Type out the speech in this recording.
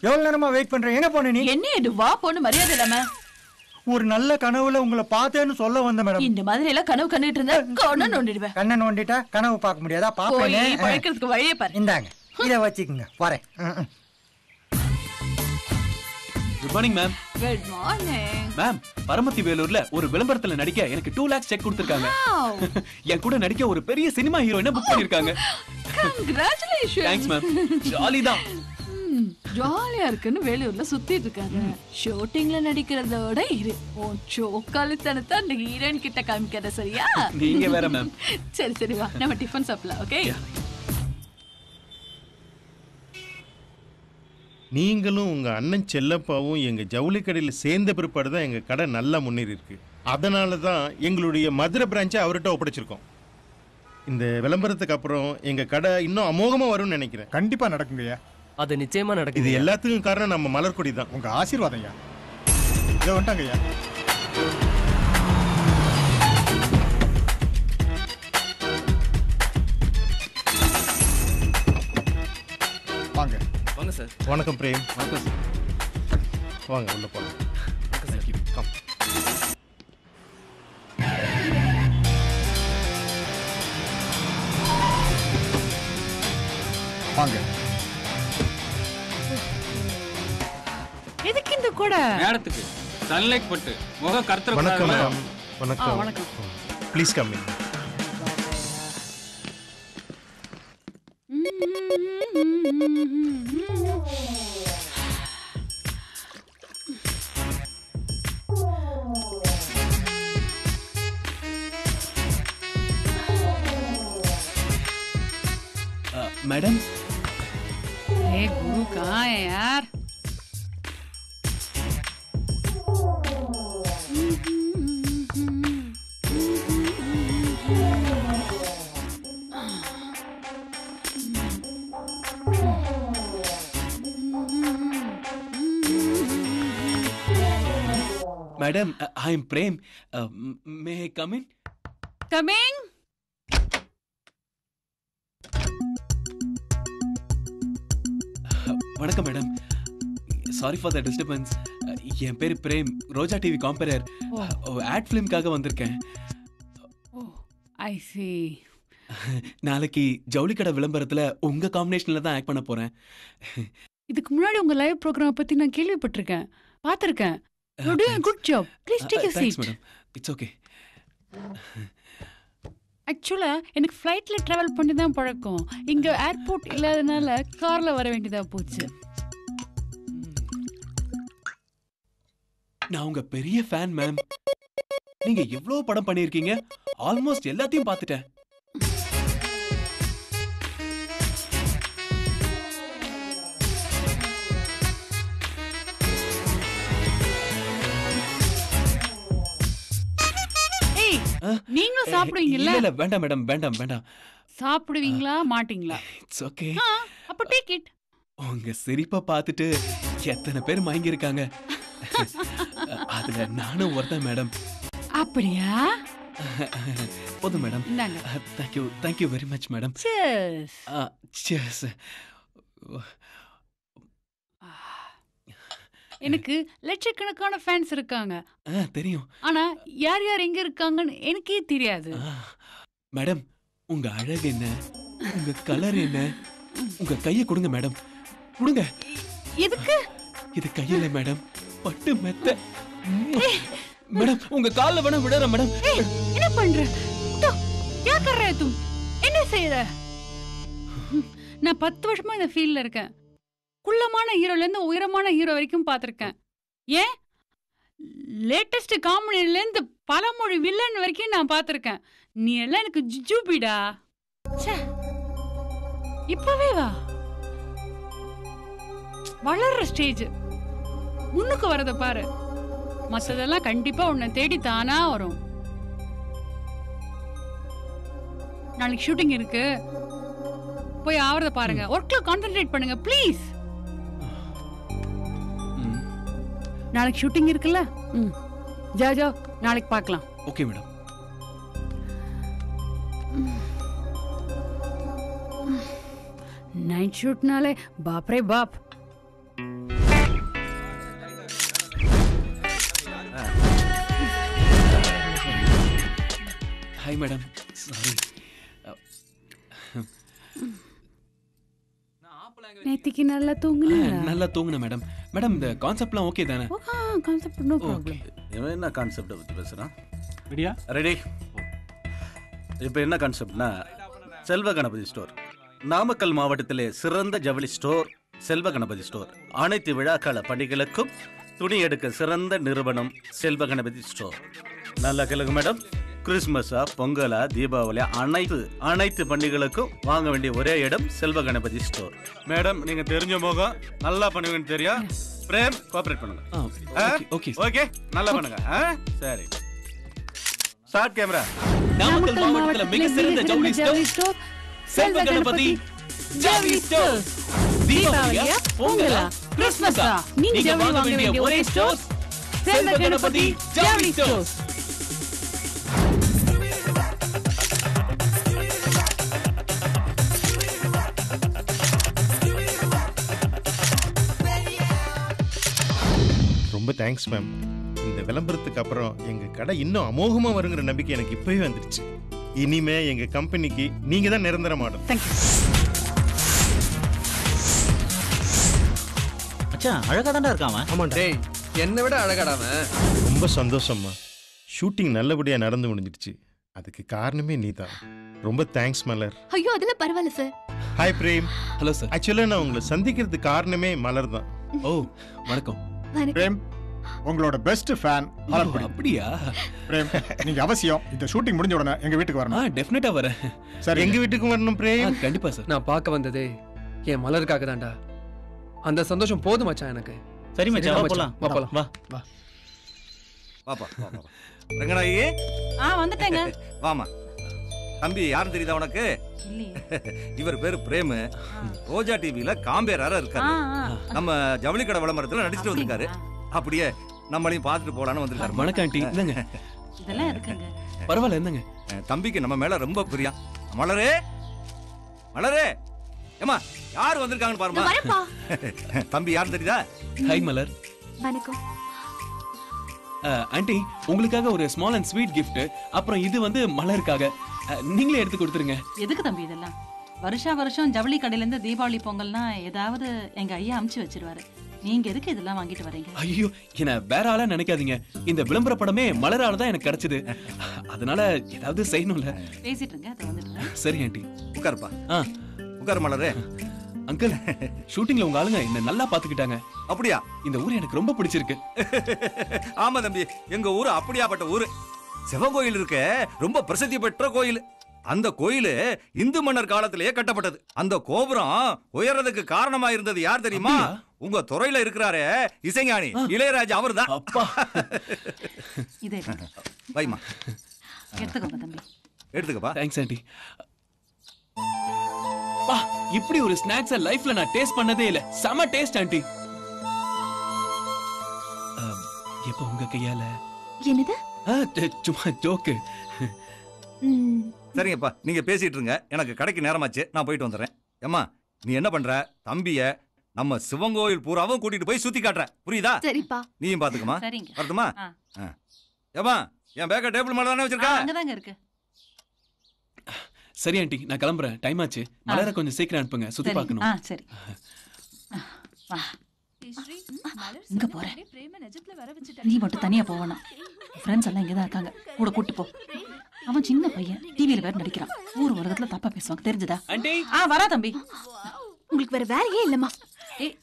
எவ்வளவு நேரமா வெயிட் பண்றேன், எங்க போன நீ? என்ன இது வா போன்னு மரியாதை இல்லாம? ஒரு நல்ல கனவுல உங்களை பார்த்தேன்னு சொல்ல வந்த மேடம். இந்த மாதிரி எல்லாம் கனவு கண்டுட்டு இருந்தா கண்ணை நோண்டிடுவேன். கண்ணை நோண்டிட்டா கனவு பார்க்க முடியாதா? பாப்பேனே. பழைக்கிறதுக்கு வழியே பாரு. இந்தாங்க, இத வச்சுக்கோங்க, வரேன். Good morning ma'am. Good morning ma'am, Paramathi வேலூர்ல ஒரு விளம்பரத்துல நடிக்க எனக்கு 2 lakhs செக் கொடுத்திருக்காங்க. என் கூட நடிக்க ஒரு பெரிய சினிமா ஹீரோயினை புக் பண்ணிருக்காங்க. கங்க்ராச்சுலேஷன்ஸ். Thanks ma'am. ஜாலி தான். ஜாலியா இருக்குன்னு வேலூர்ல சுத்திட்டு இருக்காங்க. ஷூட்டிங்ல நடிக்கிறதோட இரு உன் சோக்காலித்தனத்தை அந்த ஹீரோயின் கிட்ட காமிக்காத, சரியா? நீங்க வேற மேம். சரி சரி வா, நம்ம டிஃபன் சாப்பிடலாம். ஓகே. நீங்களும் உங்க அண்ணன் செல்லப்பாவும் எங்க ஜவுளி கடையில் சேர்ந்த பிற்பாடு தான் எங்க கடை நல்லா முன்னேறி இருக்கு. அதனால தான் எங்களுடைய மதுரை பிரான்ச்சை அவர்கிட்ட ஒப்படைச்சிருக்கோம். இந்த விளம்பரத்துக்கு அப்புறம் எங்க கடை இன்னும் அமோகமா வரும்னு நினைக்கிறேன். கண்டிப்பா நடக்குங்கய்யா. அது நிச்சயமா நடக்குது. இது எல்லாத்துக்கும் காரணம் நம்ம மலர்கொடி தான். உங்க ஆசீர்வாதம் ஐயா. இதோ வந்துட்டாங்கய்யா. வாங்க வாங்க சார். வணக்கம் பிரேம். வணக்கம் சார். வாங்க உள்ள போலாம். தேங்க்யூ. கம். வாங்க. எதுக்கு இந்த கூட? நேரத்துக்கு சன்லைட் பட்டு முகம் கருத்துற. வணக்கம் மேம். வணக்கம். வணக்கம். Please come in. मैडम, गुरु कहाँ है यार? Madam, I am Prem. May I come in? Coming. வணக்கம் madam. Sorry for the disturbance. என் பேர் Prem, Roja TV compere. Ad ஃபிலிம்காக வந்திருக்கேன். I see. நாளைக்கு ஜவுளி கடை விளம்பரத்துல உங்க காம்பினேஷன்ல தான் ஆக்ட் பண்ண போறேன். இதுக்கு முன்னாடி உங்க லைவ் ப்ரோக்ராம் பத்தி நான் கேள்விப்பட்டிருக்கேன், பார்த்திருக்கேன். You doing a good job. Please take a seat. Thanks madam. It's okay. ஆக்சுவலா எனக்கு ஃப்ளைட்ல டிராவல் பண்ணி தான் பழக்கம். இங்க ஏர்போர்ட் இல்லாதனால கார்ல வர வேண்டியதா போச்சு. நான் உங்க பெரிய ஃபேன் மேம். நீங்க எவ்வளவு படம் பண்ணிருக்கீங்க, ஆல்மோஸ்ட் எல்லாத்தையும் பார்த்துட்டேன். நீங்களும் சாப்பிடுவீங்கல்ல? இல்ல வேண்டாம் மேடம், வேண்டாம் வேண்டாம். சாப்பிடுவீங்களா மாட்டீங்களா? It's okay. அப்ப டேக் இட். உங்க சிரிப்பை பார்த்துட்டு எத்தனை பேர் மயங்கி இருக்காங்க. அதுல நானும் ஒருத்தன் மேடம். அப்படியா? போதும் மேடம். இந்தாங்க. Thank you very much madam. Cheers. Cheers. எனக்கு லட்சக்கணக்கான ஃபேன்ஸ் இருக்காங்க. தெரியும். ஆனா யார் யார் எங்க இருக்காங்கன்னு எனக்கே தெரியாது. மேடம், உங்க அழகு என்ன, உங்க கலர் என்ன, உங்க கையை கொடுங்க மேடம், கொடுங்க. எதுக்கு? இது கையில மேடம், பட்டு மெத்த. மேடம், உங்க கால்ல வேணா விடுற மேடம். என்ன பண்ற? क्या कर रहे तुम? என்ன செய்யற? நான் 10 வருஷமா இந்த ஃபீல்ட்ல இருக்கேன். குள்ளமான ஹீரோல இருந்து உயரமான ஹீரோ வரைக்கும் பார்த்திருக்கேன். ஏன் லேட்டஸ்ட் காமெடில இருந்து பலமொழி வில்லன் வரைக்கும் நான் பார்த்திருக்கேன். நீ எல்லாம் எனக்கு ஜுஜுபிடா. இப்பவே வா, வளர்ற ஸ்டேஜ், முன்னுக்கு வரத பாரு. மத்ததெல்லாம் கண்டிப்பா உன்னை தேடி தானா வரும். நாளைக்கு ஷூட்டிங் இருக்கு, போய் ஆவறத பாருங்க. ஒர்க்ல கான்சென்ட்ரேட் பண்ணுங்க ப்ளீஸ். நாளைக்கு ஷூட்டிங் இருக்குல்ல? ஜா நாளைக்கு பார்க்கலாம். Okay madam. நைட் ஷூட்னாலே பாப்ரே பாப். Hi madam. சாரி. நேத்திக்கு நல்லா தூங்குனீங்களா? நல்லா தூங்குனேன் மேடம். மேடம் இந்த கான்செப்ட்லாம் ஓகே தானே? Concept no problem. இவன் என்ன கான்செப்டை பற்றி பேசுகிறான்? ரெடியா? ரெடி. இப்போ என்ன கான்செப்ட்னா, செல்வ கணபதி ஸ்டோர் நாமக்கல் மாவட்டத்திலே சிறந்த ஜவுளி ஸ்டோர் செல்வ கணபதி ஸ்டோர். அனைத்து விழாக்கால பண்டிகைகளுக்கும் துணி எடுக்க சிறந்த நிறுவனம் செல்வ கணபதி ஸ்டோர். நல்லா கேளுங்க மேடம். கிறிஸ்மஸா, பொங்கலா, தீபாவளியா, அனைத்து பண்டிகைகளுக்கும் வாங்க வேண்டிய ஒரே இடம் செல்வ கணபதி ஸ்டோர். மேடம் நீங்க தெரிஞ்ச முகம், நல்லா பண்ணுவீங்கன்னு தெரியும். பிரேம் கோஆபரேட் பண்ணுங்க. ஓகே. ஓகே நல்லா பண்ணுங்க. சரி ஸ்டார்ட் கேமரா. நாமக்கல் மாவட்டத்துல மிக சிறந்த ஜவுளி ஸ்டோர் செல்வ கணபதி ஜவுளி ஸ்டோர். தீபாவளியா, பொங்கலா, கிறிஸ்மஸா, நீங்க வாங்க வேண்டிய ஒரே ஸ்டோர் செல்வ கணபதி ஜவுளி ஸ்டோர். ரொம்ப தேங்க்ஸ் மேம். இந்த விளம்பரத்துக்கு அப்புறம் எங்க கடை இன்னும் அமோகமா வருங்கிற நம்பிக்கை எனக்கு இப்பவே வந்துடுச்சு. இனிமே எங்க கம்பெனிக்கு நீங்க தான் நிரந்தர மாடல். தேங்க்யூ. மச்சான் அழகா தான்டா இருக்கான் அவன். ஆமாண்டா. டேய் என்னை விட அழகாடாம. ரொம்ப சந்தோஷம்மா. ஷூட்டிங் நல்லபடியா நடந்து முடிஞ்சிடுச்சு. அதுக்கு காரணமே நீதான். ரொம்ப தேங்க்ஸ் மலர். ஐயோ அதெல்லாம் பரவாயில்ல sir. Hi Prem. Hello sir. ஆக்சுவலா நான் உங்களை சந்திக்கிறதுக்கு காரணமே மலர் தான். ஓ வணக்கம். பிரேம் உங்களோட பெஸ்ட் ஃபேன் மலர்குடி. அப்படியா? பிரேம் நீங்க அவசியம் இந்த ஷூட்டிங் முடிஞ்ச உடனே எங்க வீட்டுக்கு வரணும். டெஃபினட்டா வரேன். சரி எங்க வீட்டுக்கு வரணும் பிரேம். கண்டிப்பா சார். நான் பார்க்க வந்ததே என் மலருக்காக தான்டா. அந்த சந்தோஷம் போதும் மச்சான் எனக்கு. சரி மச்சான் வா போலாம். வா போலாம். வா. பாப்பா ரங்கநாயகி வந்துட்டேங்க. வாமா. தம்பி யாரும் தெரியுதா உனக்கு? இவர் பேரு பிரேமு. ரோஜா டிவில காம்பேரா இருக்காரு. நம்ம ஜவுளி கடை விளம்பரத்துல நடிச்சுட்டு வந்திருக்காரு. அப்படியே நம்மளையும் பார்த்துட்டு போலான்னு வந்திருக்காரு. வணக்கம் ஆண்டி. இந்தங்க. இதெல்லாம் இருக்குங்க. பரவாயில்ல என்னங்க. தம்பிக்கு நம்ம மேல ரொம்ப பிரியா. மலரே மலரே ஏமா யார் வந்திருக்காங்கன்னு பாருமா. தம்பி யாரும் தெரியுதா? ஹாய் மலர். வணக்கம். ஆண்டி உங்களுக்காக ஒரு ஸ்மால் அண்ட் ஸ்வீட் gift. அப்புறம் இது வந்து மலருக்காக. நீங்களே எடுத்து கொடுத்துருங்க. எதுக்கு தம்பி இதெல்லாம்? வருஷம் ஜவுளி கடையில இருந்து தீபாவளி பொங்கல்னா ஏதாவது எங்க ஐயா அமுச்சு வச்சிருவாரு. நீங்க எதுக்கு இதெல்லாம் வாங்கிட்டு வரீங்க? ஐயோ என்ன வேற ஆளா நினைக்காதீங்க. இந்த விளம்பர படமே மலரால தான் எனக்கு கிடைச்சது. அதனால ஏதாவது செய்யணும்ல. பேசிட்டு இருங்க, அது வந்துடுறேன். சரி ஆண்டி. உட்காருப்பா. உட்காரு மலரே. அங்கிள் ஷூட்டிங்ல உங்க ஆளுங்க என்ன நல்லா பாத்துக்கிட்டாங்க. அப்படியா? இந்த ஊர் எனக்கு ரொம்ப பிடிச்சிருக்கு. ஆமா தம்பி, எங்க ஊரு அப்படியாப்பட்ட ஊரு. சிவன் கோயில் இருக்க ரொம்ப பிரசித்தி பெற்ற கோயில். அந்த கோயில் இந்து மன்னர் காலத்திலேயே கட்டப்பட்டது. அந்த கோபுரம் உயர்றதுக்கு காரணமா இருந்தது யார் தெரியுமா? உங்க துறையில இருக்கிறாரே இசைஞானி இளையராஜா அவர்தான். அப்பா இதே வைமா எடுத்துக்கோங்க தம்பி. எடுத்துக்கப்பா. Thanks aunty. பா இப்படி ஒரு ஸ்நாக்ஸ் லைஃப்ல நான் டேஸ்ட் பண்ணதே இல்ல. செம டேஸ்ட் ஆண்டி. எப்ப உங்க கையால? என்னது? சும்மா ஜோக்கு. சரிங்கப்பா, நீங்க பேசிட்டு இருங்க. எனக்கு கடைக்கு நேரமாச்சு, நான் போயிட்டு வந்துடுறேன். ஏம்மா நீ என்ன பண்ற? தம்பிய நம்ம சிவங்கோயில் பூராவும் கூட்டிட்டு போய் சுத்தி காட்டுற, புரியுதா? சரிப்பா. நீயும் பாத்துக்கமா. சரிங்க. வரட்டுமா? ஏம்மா என் பேக்க டேபிள் மேல தானே வச்சிருக்க? அங்கதாங்க இருக்கு. சரி ஆண்டி நான் கிளம்புறேன். டைம் ஆச்சு. மலரை கொஞ்சம் சீக்கிரம் அனுப்புங்க, சுத்தி பார்க்கணும். சரி. இங்க போறேன். நீ மட்டும் தனியா போவணும். ஃப்ரெண்ட்ஸ் எல்லாம் இங்கதான் இருக்காங்க, கூட கூட்டு போ. அவன் சின்ன பையன், டிவியில வேற நடிக்கிறான். ஊர் உலகத்துல தப்பா பேசுவாங்க, தெரிஞ்சதா? ஆண்டி வரா தம்பி. உங்களுக்கு வேற வேலையே இல்லம்மா. ஏய்